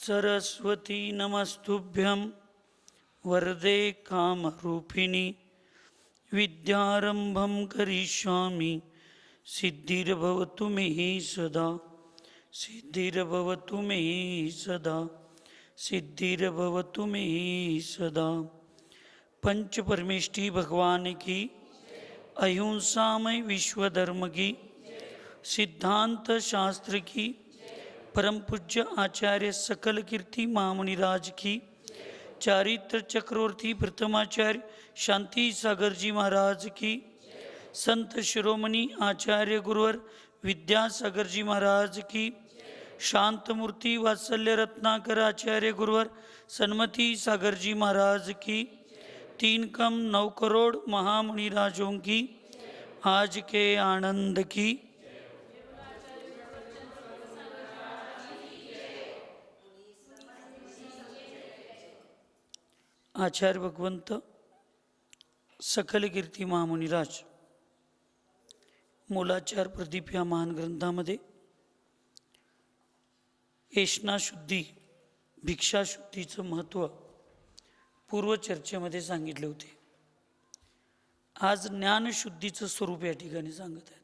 सरस्वती नमस्तुभ्यं वरदे कामरूपिणी विद्यारंभं करिष्यामि सिद्धिर्भवतु मे सदा सिद्धिर्भवतु मे सदा सिद्धिर्भवतु मे सदा। पंच परमेष्ठी भगवान की, अहिंसामय विश्व धर्म की, सिद्धांत शास्त्र की, परम पूज्य आचार्य सकल कीर्ति महामुनिराज की, चारित्र चक्रवर्ती प्रथमाचार्य शांति सागर जी महाराज की, संत शिरोमणि आचार्य गुरुवर विद्यासागर जी महाराज की, शांतमूर्ति वात्सल्य रत्नाकर आचार्य गुरुवर सन्मति सागर जी महाराज की, 3 कम 9 करोड़ महामुनिराजों की आज के आनंद की। आचार्य भगवंत सकल कीर्ती महामुनिराज मूलाचार प्रदीप या महान ग्रंथामध्ये एषणाशुद्धी भिक्षाशुद्धीचं महत्त्व पूर्वचर्चेमध्ये सांगितले होते। आज ज्ञानशुद्धीचं स्वरूप या ठिकाणी सांगत आहेत।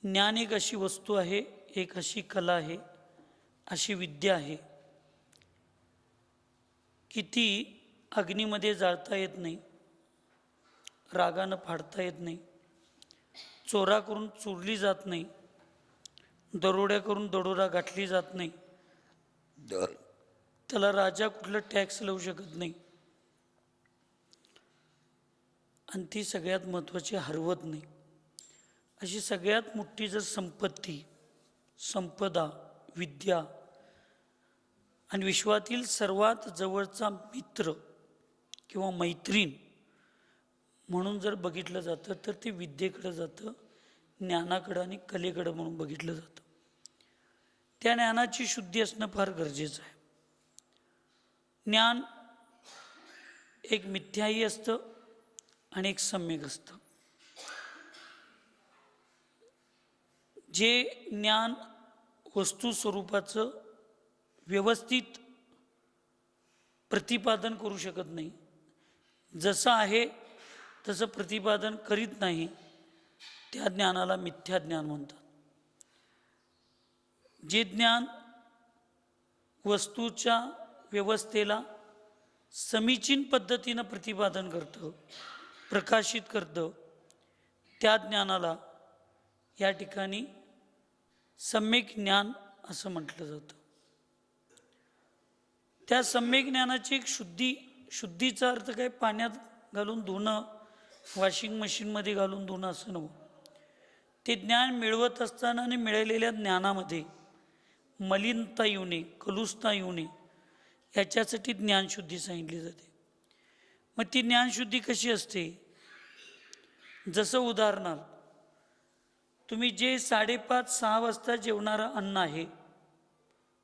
ज्ञान एक अशी वस्तू आहे, एक अशी कला आहे, अशी विद्या आहे की ती अग्नीमध्ये जाळता येत नाही, रागानं फाडता येत नाही, चोरा करून चोरली जात नाही, दरोड्या करून दरोडा गाठली जात नाही, त्याला राजा कुठलं टॅक्स लावू शकत नाही, आणि ती सगळ्यात महत्त्वाची हरवत नाही। अशी सगळ्यात मोठी जर संपत्ती, संपदा, विद्या आणि विश्वातील सर्वात जवळचा मित्र किंवा मैत्रीण म्हणून जर बघितलं जातं तर ते विद्येकडे जातं, ज्ञानाकडं आणि कलेकडं म्हणून बघितलं जातं। त्या ज्ञानाची शुद्धी असणं फार गरजेचं आहे। ज्ञान एक मिथ्याही असतं आणि एक सम्यक असतं। जे ज्ञान वस्तू स्वरूपाचं व्यवस्थित प्रतिपादन करू शकत नाही, जसं आहे तसं प्रतिपादन करीत नाही, त्या ज्ञानाला मिथ्या ज्ञान म्हणतात। जे ज्ञान वस्तूच्या व्यवस्थेला समीचीन पद्धतीनं प्रतिपादन करतं, प्रकाशित करतं, त्या ज्ञानाला या ठिकाणी सम्यक ज्ञान असं म्हटलं जातं। त्या सम्यक ज्ञानाची एक शुद्धीचा अर्थ काय, पाण्यात घालून धुणं, वॉशिंग मशीनमध्ये घालून धुणं असं नव्हे। ते ज्ञान मिळवत असताना आणि मिळालेल्या ज्ञानामध्ये मलिनता येऊ नये, कलुषता येऊ नये, याच्यासाठी ज्ञानशुद्धी सांगितली जाते। मग ती ज्ञानशुद्धी कशी असते? जसं उदाहरणार्थ तुम्ही जे 5:30-6 वाजता जेवणारं अन्न आहे,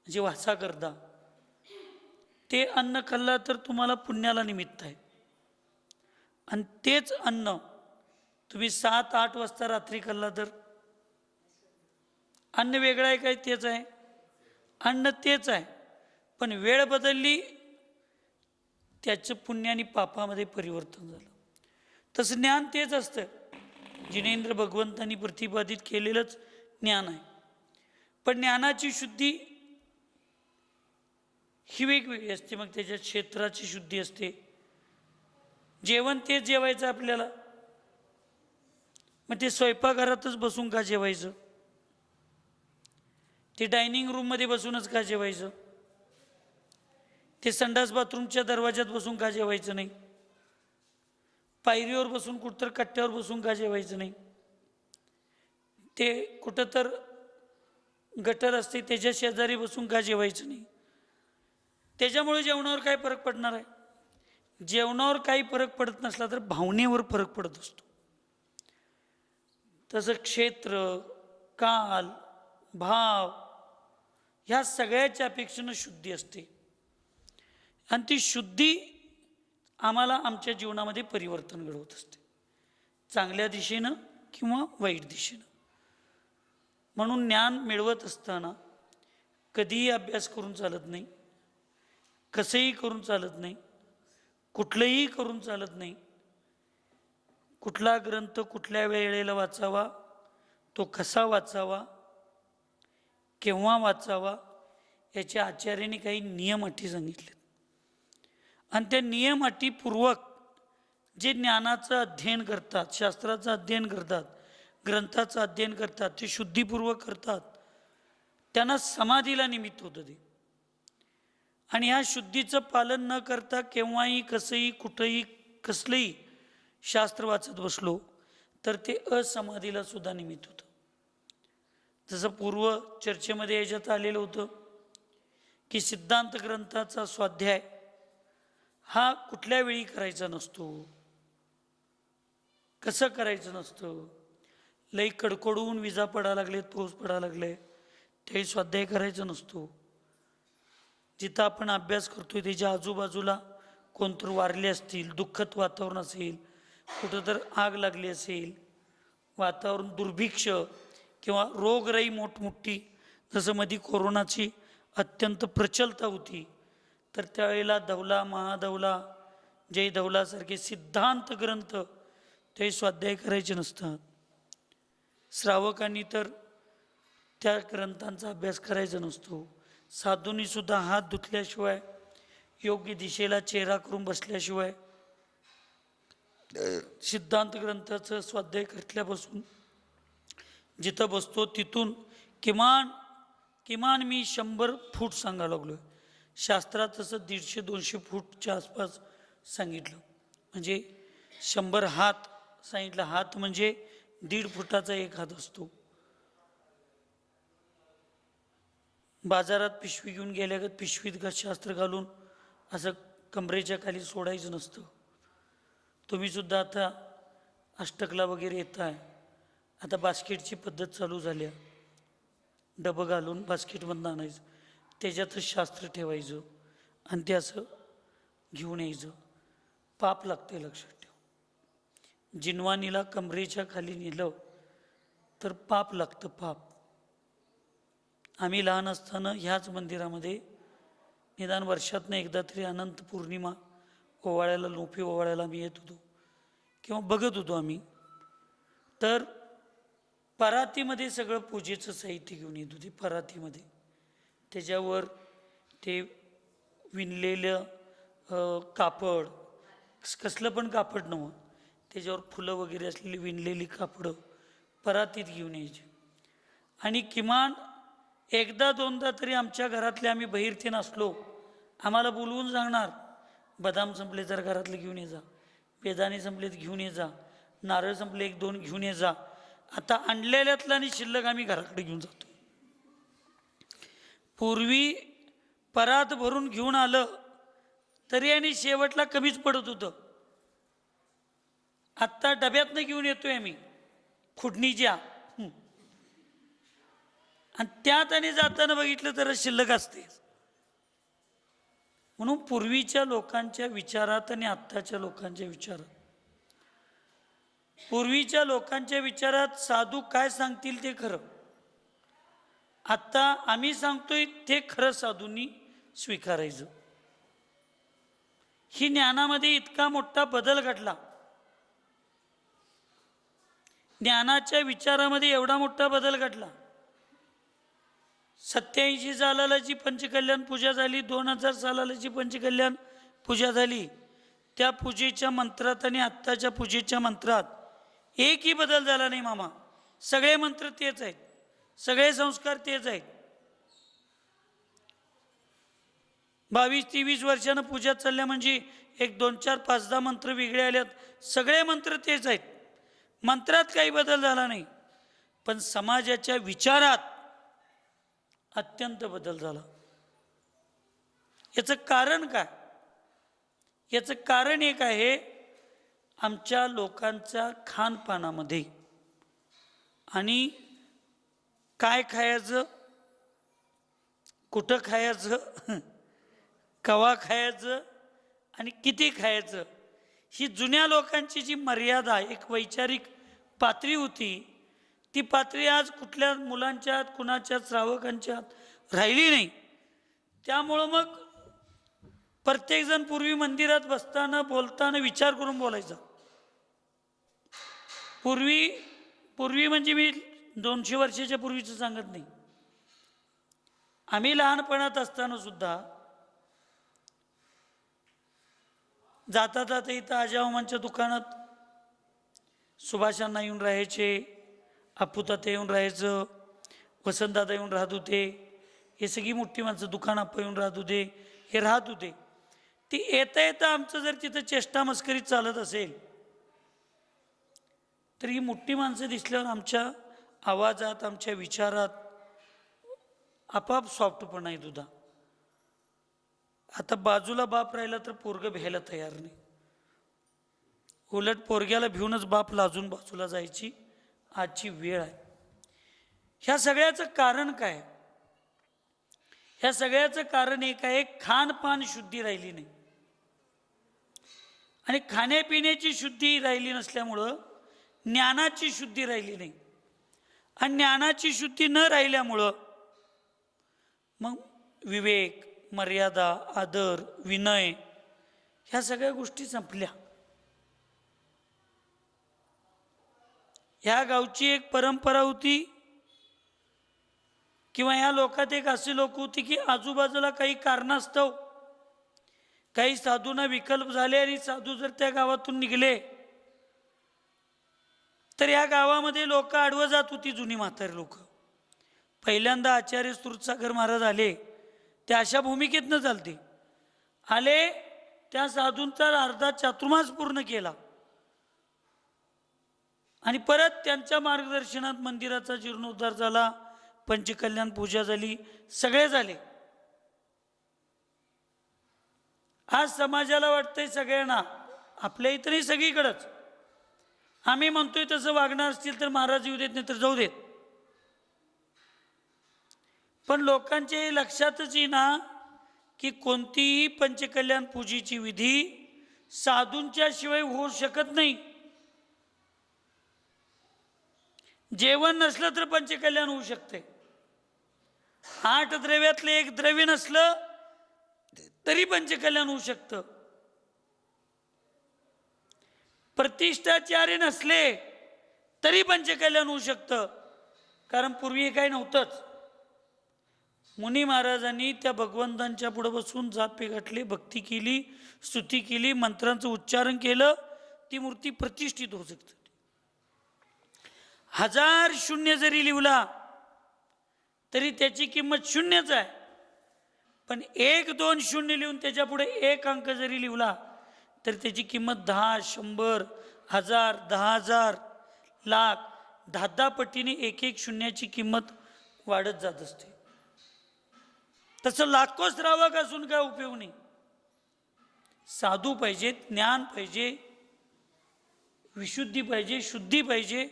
जे वासा करता, ते अन्न खाल्लं तर तुम्हाला पुण्याला निमित्त आहे, आणि तेच अन्न तुम्ही 7-8 वाजता रात्री खाल्ला तर अन्न वेगळं आहे काय? तेच आहे, अन्न तेच आहे, पण वेळ बदलली, त्याचं पुण्य आणि पापामध्ये परिवर्तन झालं। तसं ज्ञान तेच असतं, जिनेंद्र भगवंतांनी प्रतिपादित केलेलंच ज्ञान आहे। पण ज्ञानाची शुद्धी ही वेगवेगळी असते। मग त्याच्या क्षेत्राची शुद्धी असते। जेवण तेच जेवायचं आपल्याला, मग ते स्वयंपाकघरातच बसून का जेवायचं? ते डायनिंग रूममध्ये बसूनच का जेवायचं? ते संडास बाथरूमच्या दरवाज्यात बसून का जेवायचं नाही? पायरीवर बसून कुठं तर कट्ट्यावर बसून का जेवायचं नाही? ते कुठं तर गटर असते त्याच्या शेजारी बसून का जेवायचं नाही? त्याच्यामुळे जेवणावर काय फरक पडणार आहे? जेवणावर काही फरक पडत नसला तर भावनेवर फरक पडत असतो। तसं क्षेत्र, काल, भाव ह्या सगळ्याच्या अपेक्षेनं शुद्धी असते, आणि ती शुद्धी आम्हाला आमच्या जीवनामध्ये परिवर्तन घडवत असते, चांगल्या दिशेनं किंवा वाईट दिशेनं। म्हणून ज्ञान मिळवत असताना कधीही अभ्यास करून चालत नाही, कसंही करून चालत नाही, कुठलंही करून चालत नाही. कुठला ग्रंथ कुठल्या वेळेला वाचावा, तो कसा वाचावा, केव्हा वाचावा, याच्या आचार्यांनी काही नियम अटी सांगितलेत. आणि त्या नियम अटीपूर्वक जे ज्ञानाचं अध्ययन करतात, शास्त्राचं अध्ययन करतात, ग्रंथाचं अध्ययन करतात, ते शुद्धीपूर्वक करतात, त्यांना समाधीला निमित्त होतं ते. आणि ह्या शुद्धीचं पालन न करता केव्हाही कसंही कुठंही कसलंही शास्त्र वाचत बसलो तर ते असमाधीला सुद्धा निमित्त होतं. जसं पूर्व चर्चेमध्ये याच्यात आलेलं होतं की सिद्धांत ग्रंथाचा स्वाध्याय हा कुठल्या वेळी करायचा नसतो, कसं करायचं नसतं. लई कडकडून विजा पडायला लागले, पाऊस पडायला लागले, त्याही स्वाध्याय करायचा नसतो. जिथं आपण अभ्यास करतोय त्याच्या आजूबाजूला कोणतरी वारले असतील, दुःखद वातावरण असेल, कुठं तर आग लागली असेल, वातावरण दुर्भिक्ष किंवा रोगराई मोठमोठी, जसं मध्ये कोरोनाची अत्यंत प्रचलता होती, तर त्यावेळेला धवला, महाधवला, जय धवलासारखे सिद्धांत ग्रंथ ते स्वाध्याय करायचे नसतात. श्रावकांनी तर त्या ग्रंथांचा अभ्यास करायचा नसतो. साधूंनी सुद्धा हात धुतल्याशिवाय, योग्य दिशेला चेहरा करून बसल्याशिवाय सिद्धांत ग्रंथाचं स्वाध्याय घेतल्यापासून जिथं बसतो तिथून किमान मी 100 फूट सांगायला लागलो. शास्त्रात तसं 150-200 फूटच्या आसपास सांगितलं, म्हणजे 100 हात सांगितलं. हात म्हणजे 1.5 फुटाचा एक हात असतो. बाजारात पिशवी घेऊन गेल्यागत पिशवीत शास्त्र घालून असं कमरेच्या खाली सोडायचं नसतं. तुम्ही सुद्धा आता अष्टकला वगैरे येत आहे, आता बास्केटची पद्धत चालू झाली आहे. डबं घालून बास्केटमधून आणायचं, त्याच्यातच शास्त्र ठेवायचं आणि ते असं घेऊन यायचं. पाप लागते, लक्षात ठेव. जिनवानीला कमरेच्या खाली नेलं तर पाप लागतं, पाप. आम्ही लहान असताना ह्याच मंदिरामध्ये निदान वर्षातनं एकदा तरी अनंत पौर्णिमा ओवाळ्याला, लोपी ओवाळ्याला आम्ही येत होतो किंवा बघत होतो आम्ही. तर परातीमध्ये सगळं पूजेचं साहित्य घेऊन येत होते. परातीमध्ये त्याच्यावर ते विणलेलं कापड, कसलं पण कापड नव्हतं, त्याच्यावर फुलं वगैरे असलेली विणलेली कापडं परातीत घेऊन यायची. आणि किमान एकदा दोनदा तरी आमच्या घरातले, आम्ही बहिरते नसलो, आम्हाला बोलवून सांगणार, बदाम संपले जर घरातले घेऊन ये जा, बेदाणे संपलेत घेऊन ये जा, नारळ संपले 1-2 घेऊन ये जा. आता आणलेल्यातलं आणि शिल्लक आम्ही घराकडे घेऊन जातो. पूर्वी परात भरून घेऊन आलं तरी आणि शेवटला कमीच पडत होतं. आत्ता डब्यातनं घेऊन येतोय आम्ही खुडणीच्या, आणि त्यात आणि जाताना बघितलं तर शिल्लक असते. म्हणून पूर्वीच्या लोकांच्या विचारात आणि आत्ताच्या लोकांच्या विचारात, पूर्वीच्या लोकांच्या विचारात साधू काय सांगतील ते खरं, आत्ता आम्ही सांगतोय ते खरं साधूंनी स्वीकारायचं. ही ज्ञानामध्ये इतका मोठा बदल घडला, ज्ञानाच्या विचारामध्ये एवढा मोठा बदल घडला. 87 सालाला जी पंचकल्याण पूजा झाली, 2000 सालाला जी पंचकल्याण पूजा झाली, त्या पूजेच्या मंत्रात आणि आत्ताच्या पूजेच्या मंत्रात एकही बदल झाला नाही मामा. सगळे मंत्र तेच आहेत, सगळे संस्कार तेच आहेत. 22-23 वर्षानं पूजा चालल्या म्हणजे 1, 2, 4, 5, 10 मंत्र वेगळे आल्यात. सगळे मंत्र तेच आहेत, मंत्रात काही बदल झाला नाही. पण समाजाच्या विचारात अत्यंत बदल झाला. याचं कारण काय? याचं कारण एक आहे, आमच्या लोकांच्या खानपानामध्ये आणि काय खायचं, कुठं खायचं, कवा खायचं आणि किती खायचं, ही जुन्या लोकांची जी मर्यादा, एक वैचारिक पातळी होती, ती पातळी आज कुठल्या मुलांच्यात, कुणाच्या श्रावकांच्यात, राहिली नाही. त्यामुळं मग प्रत्येकजण पूर्वी मंदिरात बसताना बोलताना विचार करून बोलायचा. पूर्वी म्हणजे मी 200 वर्षाच्या पूर्वीचं सांगत नाही. आम्ही लहानपणात असताना सुद्धा जाता जाता इथं आजामांच्या दुकानात सुभाषांना येऊन राहायचे, अप्पूताते येऊन राहायचं, वसंतदादा येऊन राहत होते, हे सगळी मोठी माणसं, दुकान आप्पा येऊन राहत होते, हे राहत होते. ती येता येता आमचं जर तिथं चेष्टा मस्करी चालत असेल तर ही मोठी माणसं दिसल्यावर आमच्या आवाजात, आमच्या विचारात आपाप सॉफ्टपणा येत होता. आता बाजूला बाप राहिला तर पोरगं भ्यायला तयार नाही. उलट पोरग्याला भिवूनच बाप लाजून बाजूला जायची आजची वेळ आहे. ह्या सगळ्याचं कारण काय? ह्या सगळ्याचं कारण एक आहे, खानपान शुद्धी राहिली नाही. आणि खाण्यापिण्याची शुद्धी राहिली नसल्यामुळं ज्ञानाची शुद्धी राहिली नाही. आणि ज्ञानाची शुद्धी न राहिल्यामुळं मग विवेक, मर्यादा, आदर, विनय ह्या सगळ्या गोष्टी संपल्या. ह्या गावची एक परंपरा होती किंवा ह्या लोकात एक असे लोक होते की आजूबाजूला काही कारणास्तव काही साधूंना विकल्प झाले आणि साधू जर त्या गावातून निघले तर या गावामध्ये लोक आडवं जात होती. जुनी म्हातारी लोक. पहिल्यांदा आचार्य स्तुरसागर महाराज आले, ते अशा भूमिकेतनं चालते आले, त्या साधूंचा अर्धा चातुर्मास पूर्ण केला आणि परत त्यांच्या मार्गदर्शनात मंदिराचा जीर्णोद्धार झाला, पंचकल्याण पूजा झाली, सगळे झाले. आज समाजाला वाटतंय सगळ्यांना, आपल्या इथंही सगळीकडंच, आम्ही म्हणतोय तसं वागणार असतील तर महाराज येऊ देत, नाही तर जाऊ देत. पण लोकांच्या लक्षातच येईना की कोणतीही पंचकल्याण पूजेची विधी साधूंच्या शिवाय होऊ शकत नाही. जेवण नसलं तर पंचकल्याण होऊ शकते. 8 द्रव्यातलं एक द्रव्य नसलं तरी पंचकल्याण होऊ शकतं. प्रतिष्ठाचार्य नसले तरी पंचकल्याण होऊ शकतं. कारण पूर्वी हे काही नव्हतंच. मुनी महाराजांनी त्या भगवंतांच्या पुढे बसून जापे गाठले, भक्ती केली, स्तुती केली, मंत्रांचं उच्चारण केलं, ती मूर्ती प्रतिष्ठित होऊ शकते. 1000 शून्य जरी लिवला तरी त्याची किंमत शून्यच आहे. पण 1-2 शून्य लिहून त्याच्या पुढे 1 अंक जरी लिवला तर त्याची किंमत 10, 100, 1000, 10,000, लाख, 10 पटीने 1 शून्याची किंमत वाढत जात असते. तसं लाखो श्रावक असून काय उपयोग नाही. साधू पाहिजे, ज्ञान पाहिजे, विशुद्धी पाहिजे, शुद्धी पाहिजे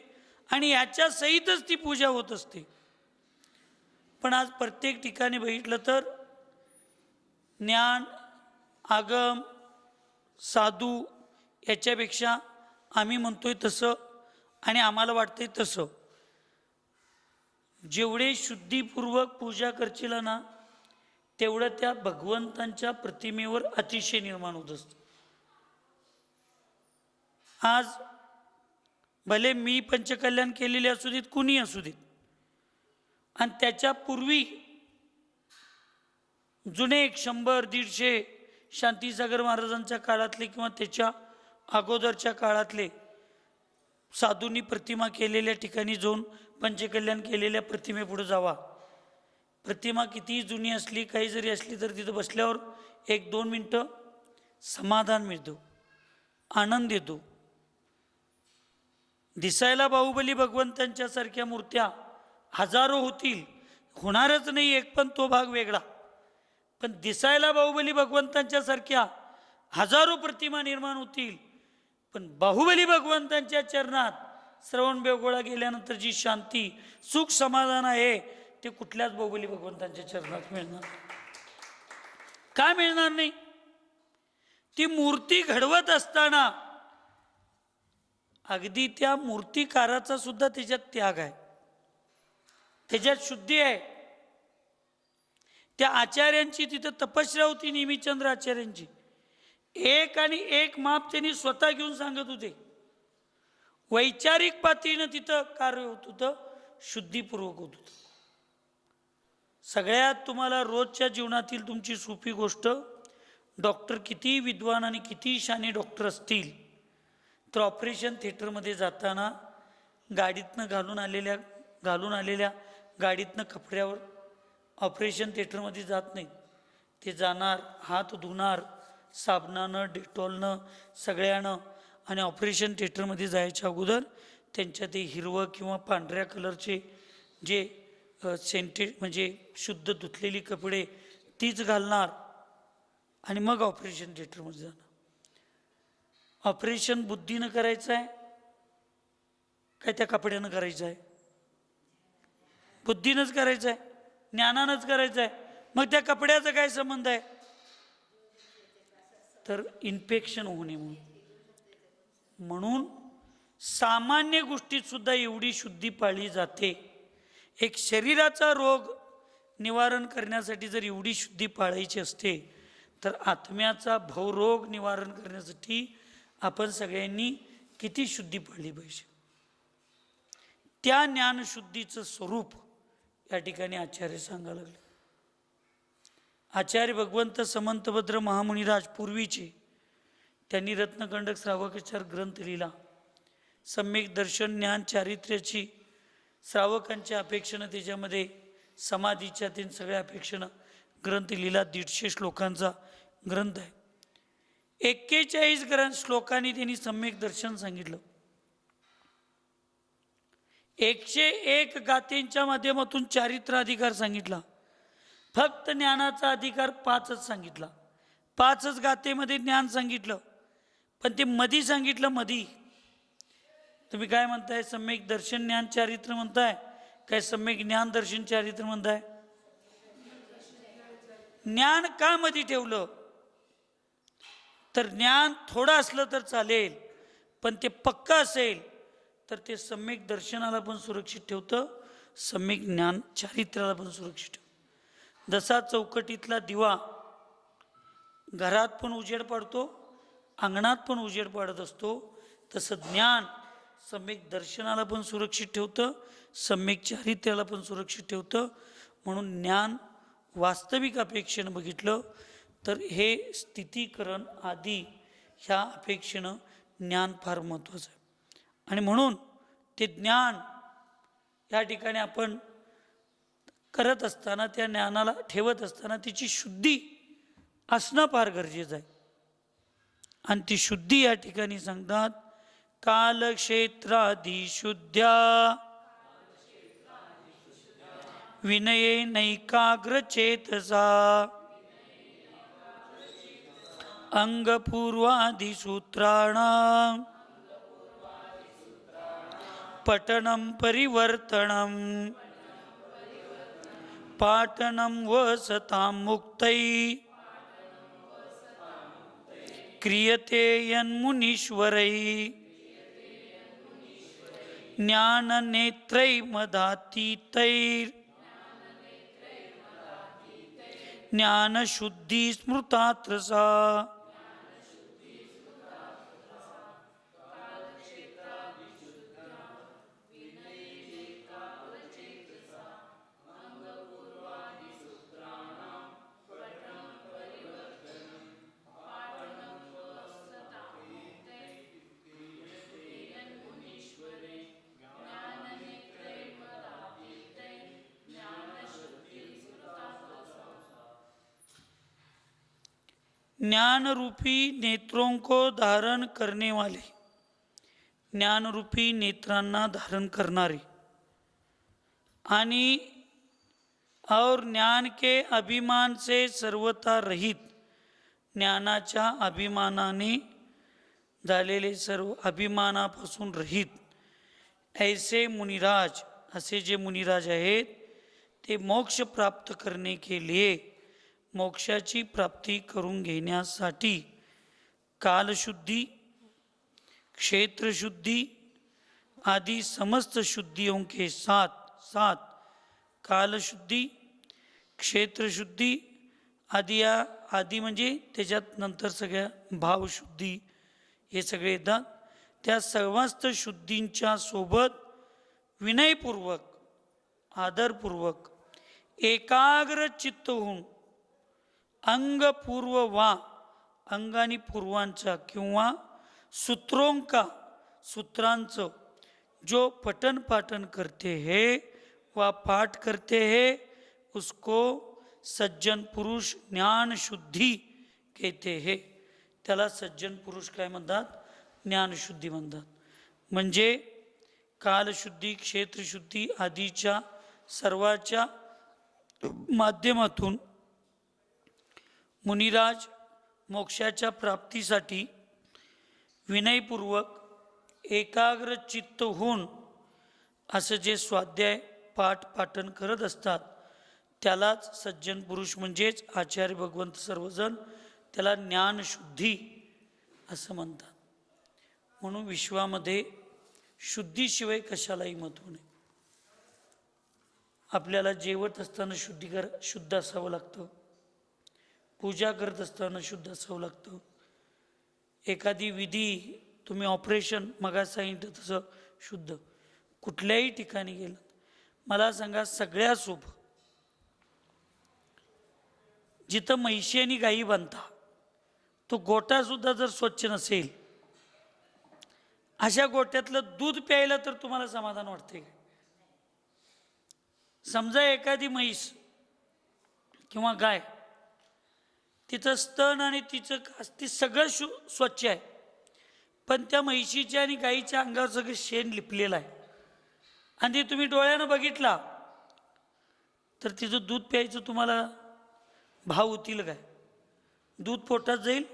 आणि याच्या सहितच ती पूजा होत असते. पण आज प्रत्येक ठिकाणी बघितलं तर ज्ञान, आगम, साधू याच्यापेक्षा आम्ही म्हणतोय तसं आणि आम्हाला वाटतंय तसं. जेवढे शुद्धीपूर्वक पूजा करशील ना तेवढं त्या भगवंतांच्या प्रतिमेवर अतिशय निर्माण होत असतं. आज भले मी पंचकल्याण केलेले असू देत, कुणी असू देत, आणि त्याच्या पूर्वी जुने 100-150 शांतीसागर महाराजांच्या काळातले किंवा त्याच्या अगोदरच्या काळातले साधूंनी प्रतिमा केलेल्या ठिकाणी जाऊन पंचकल्याण केलेल्या प्रतिमेपुढे जावा. प्रतिमा कितीही जुनी असली, काही जरी असली तर तिथं बसल्यावर 1-2 मिनटं समाधान मिळतो, आनंद येतो. दिसायला बाहुबली भगवंतांच्या सारख्या मूर्त्या हजारो होतील, होणारच नाही एक, पण तो भाग वेगळा. पण दिसायला बाहुबली भगवंतांच्या सारख्या हजारो प्रतिमा निर्माण होतील, पण बाहुबली भगवंतांच्या चरणात श्रवण बेगोळा गेल्यानंतर जी शांती, सुख, समाधान आहे ते कुठल्याच बाहुबली भगवंतांच्या चरणात मिळणार. का मिळणार नाही? ती मूर्ती घडवत असताना अगदी त्या मूर्तिकाराचा सुद्धा त्याच्यात त्याग आहे, त्याच्यात शुद्धी आहे. त्या आचार्यांची तिथं तपस्या होती, नेमिचंद्र आचार्यांची. एक आणि एक माप त्यांनी स्वतः घेऊन सांगत होते. वैचारिक पातळीनं तिथं कार्य होत होतं, शुद्धीपूर्वक होत होतं. सगळ्यात तुम्हाला रोजच्या जीवनातील तुमची सोपी गोष्ट, डॉक्टर किती विद्वान आणि किती शाणे डॉक्टर असतील तर ऑपरेशन थिएटरमध्ये जाताना गाडीतनं घालून आलेल्या गाडीतनं कपड्यावर ऑपरेशन थिएटरमध्ये जात नाहीत. ते जाणार, हात धुणार साबणानं, डेटॉलनं, सगळ्यानं, आणि ऑपरेशन थिएटरमध्ये जायच्या अगोदर त्यांच्या ते हिरवं किंवा पांढऱ्या कलरचे जे सेंटेड म्हणजे शुद्ध धुतलेली कपडे तीच घालणार आणि मग ऑपरेशन थिएटरमध्ये जाणार. ऑपरेशन बुद्धीनं करायचं आहे काय त्या कपड्यानं करायचं आहे? बुद्धीनंच करायचं आहे, ज्ञानानंच करायचं आहे. मग त्या कपड्याचा काय संबंध आहे? तर इन्फेक्शन होऊ नये म्हणून सामान्य गोष्टीत सुद्धा एवढी शुद्धी पाळली जाते. एक शरीराचा रोग निवारण करण्यासाठी जर एवढी शुद्धी पाळायची असते तर आत्म्याचा भवरोग निवारण करण्यासाठी आपण सगळ्यांनी किती शुद्धी पाळली पाहिजे. त्या ज्ञानशुद्धीचं स्वरूप या ठिकाणी आचार्य सांगायला लागले. आचार्य भगवंत समंतभद्र महामुनिराज पूर्वीचे, त्यांनी रत्नकंडक श्रावकाचार ग्रंथ लिहिला. सम्यक दर्शन ज्ञान चारित्र्याची श्रावकांच्या अपेक्षेनं, त्याच्यामध्ये समाधीच्या तीन सगळ्या अपेक्षेनं ग्रंथ लिहिला. 150 श्लोकांचा ग्रंथ आहे. 41 श्लोकांनी त्यांनी सम्यक दर्शन सांगितलं. 101 गाथेंच्या माध्यमातून चारित्र अधिकार सांगितला. फक्त ज्ञानाचा अधिकार 5च सांगितला. 5च गाथेमध्ये ज्ञान सांगितलं, पण ते मधी सांगितलं. मधी तुम्ही काय म्हणताय? सम्यक दर्शन ज्ञान चारित्र म्हणताय काय सम्यक ज्ञान दर्शन चारित्र म्हणताय? ज्ञान का मधी ठेवलं? तर ज्ञान थोडं असलं तर चालेल, पण ते पक्का असेल तर ते सम्यक दर्शनाला पण सुरक्षित ठेवतं, सम्यक ज्ञान चारित्र्याला पण सुरक्षित ठेवतं. जसा चौकटीतला दिवा घरात पण उजेड पाडतो, अंगणात पण उजेड पाडत असतो, तसं ज्ञान सम्यक दर्शनाला पण सुरक्षित ठेवतं, सम्यक चारित्र्याला पण सुरक्षित ठेवतं. म्हणून ज्ञान वास्तविक अपेक्षेनं बघितलं तर हे स्थितीकरण आदी ह्या अपेक्षेनं ज्ञान फार महत्त्वाचं आहे. आणि म्हणून ते ज्ञान या ठिकाणी आपण करत असताना, त्या ज्ञानाला ठेवत असताना त्याची शुद्धी असणं फार गरजेचं आहे. आणि ती शुद्धी या ठिकाणी सांगतात, कालक्षेत्रादी शुद्ध्या विनये नैकाग्रचेतसा अंगपूर्वादि सूत्राणां पठनं परिवर्तनं पाठनं वसतां मुक्तै क्रियते यन्मुनीश्वरै ज्ञाननेत्रै मदातीतैर् ज्ञानशुद्धि स्मृतात्र सा. ज्ञान रूपी नेत्रों को धारण करने वाले, ज्ञान रूपी नेत्रांना धारण करणारे, आणि और ज्ञान के अभिमान से सर्वथा रहित, ज्ञानाच्या अभिमानाने झालेले सर्व अभिमानापासून रहित ऐसे मुनिराज, असे जे मुनिराज आहेत ते मोक्ष प्राप्त करने के लिए, मोक्षाची प्राप्ती करून घेण्यासाठी कालशुद्धी, क्षेत्रशुद्धी आदि समस्त शुद्धियों के साथ साथ कालशुद्धि, क्षेत्रशुद्धी आदी म्हणजे त्याच्यात नंतर सगळ्या भावशुद्धी हे सगळे येतात. त्या सर्वस्त शुद्धींच्या सोबत विनयपूर्वक आदरपूर्वक एकाग्र चित्त होऊन अंगपूर्व वा अंगानी पूर्वांचा किंवा सूत्रोंका सूत्रांचं जो पठन पाठन करते है वा पाठ करते है उसको सज्जन पुरुष ज्ञान शुद्धी कहते है. त्याला सज्जन पुरुष काय म्हणतात? ज्ञानशुद्धी म्हणतात. म्हणजे कालशुद्धी क्षेत्रशुद्धी आदीच्या सर्वाच्या माध्यमातून मुनिराज मोक्षाच्या प्राप्तीसाठी विनयपूर्वक एकाग्र चित्त होऊन असं जे स्वाध्याय पाठ पाठन करत असतात त्यालाच सज्जन पुरुष म्हणजेच आचार्य भगवंत सर्वजण त्याला ज्ञानशुद्धी असं म्हणतात. म्हणून विश्वामध्ये शुद्धीशिवाय कशालाही महत्त्व नाही. आपल्याला जेवत असताना शुद्ध असावं लागतं, पूजा करत असताना शुद्ध असावं लागतं. एखादी विधी तुम्ही ऑपरेशन मगा सांगितलं तसं शुद्ध. कुठल्याही ठिकाणी गेलं मला सांगा, सगळ्या सोपं जिथं म्हैशी आणि गाई बांधता तो गोठासुद्धा जर स्वच्छ नसेल, अशा गोठ्यातलं दूध प्यायला तर तुम्हाला समाधान वाटते का? समजा एखादी म्हैस किंवा गाय, तिचं स्तन आणि तिचं कास ती सगळं स्वच्छ आहे, पण त्या म्हैशीच्या आणि गाईच्या अंगावर सगळं शेण लिपलेलं आहे आणि ते तुम्ही डोळ्यानं बघितला तर तिचं दूध प्यायचं तुम्हाला भाव होतील काय? दूध पोटात जाईल?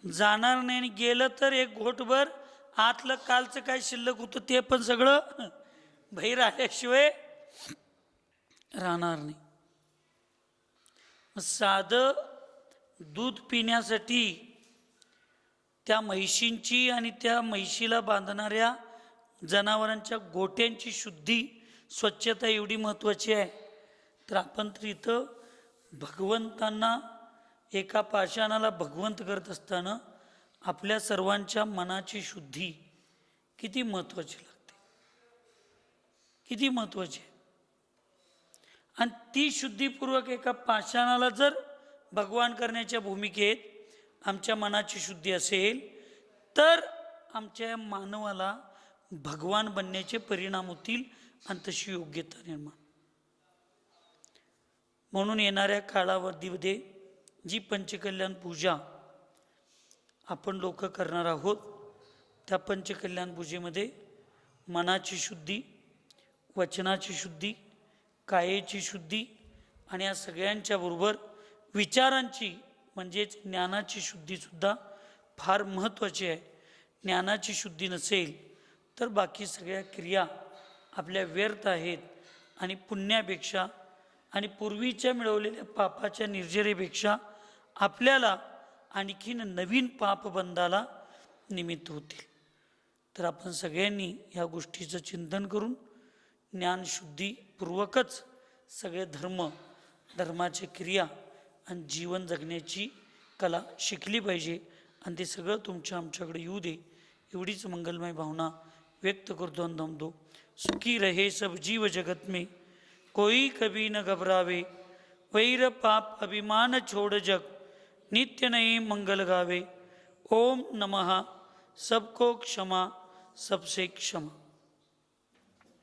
जाणार नाही. आणि गेलं तर एक घोटभर आतलं कालचं काय शिल्लक होतं ते पण सगळं बाहेर आल्याशिवाय राहणार नाही. साधं दूध पिण्यासाठी त्या म्हैशींची आणि त्या म्हैशीला बांधणाऱ्या जनावरांच्या गोट्यांची शुद्धी स्वच्छता एवढी महत्त्वाची आहे. तर आपण तर इथं भगवंतांना एका पाषाणाला भगवंत करत असताना आपल्या सर्वांच्या मनाची शुद्धी किती महत्त्वाची लागते, किती महत्त्वाची आहे. आणि ती शुद्धीपूर्वक एका पाषाणाला जर भगवान करण्याच्या भूमिकेत आमच्या मनाची शुद्धी असेल तर आमच्या मानवाला भगवान बनण्याचे परिणाम होतील आणि तशी योग्यता निर्माण. म्हणून येणाऱ्या कालावधीमध्ये जी पंचकल्याण पूजा आपण लोक करणार आहोत त्या पंचकल्याण पूजेमध्ये मनाची शुद्धी, वचनाची शुद्धी, कायेची शुद्धी आणि या सगळ्यांच्या बरोबर विचारांची म्हणजेच ज्ञानाची शुद्धीसुद्धा फार महत्त्वाची आहे. ज्ञानाची शुद्धी नसेल तर बाकी सगळ्या क्रिया आपल्या व्यर्थ आहेत आणि पुण्यापेक्षा आणि पूर्वीच्या मिळवलेल्या पापाच्या निर्जरेपेक्षा आपल्याला आणखीन नवीन पापबंधाला निमित्त होतील. तर आपण सगळ्यांनी ह्या गोष्टीचं चिंतन करून ज्ञानशुद्धीपूर्वकच सगळे धर्माचे क्रिया आणि जीवन जगण्याची कला शिकली पाहिजे आणि ते सगळं आमच्याकडे येऊ दे एवढीच मंगलमय भावना व्यक्त करतो आणि दमदो. सुखी रहे सब जीव जगत में, कोई कभी न घबरावे, वैर पाप अभिमान छोड़ जग, नित्य नए मंगल गावे. ओम नमः. सबको क्षमा, सबसे क्षमा.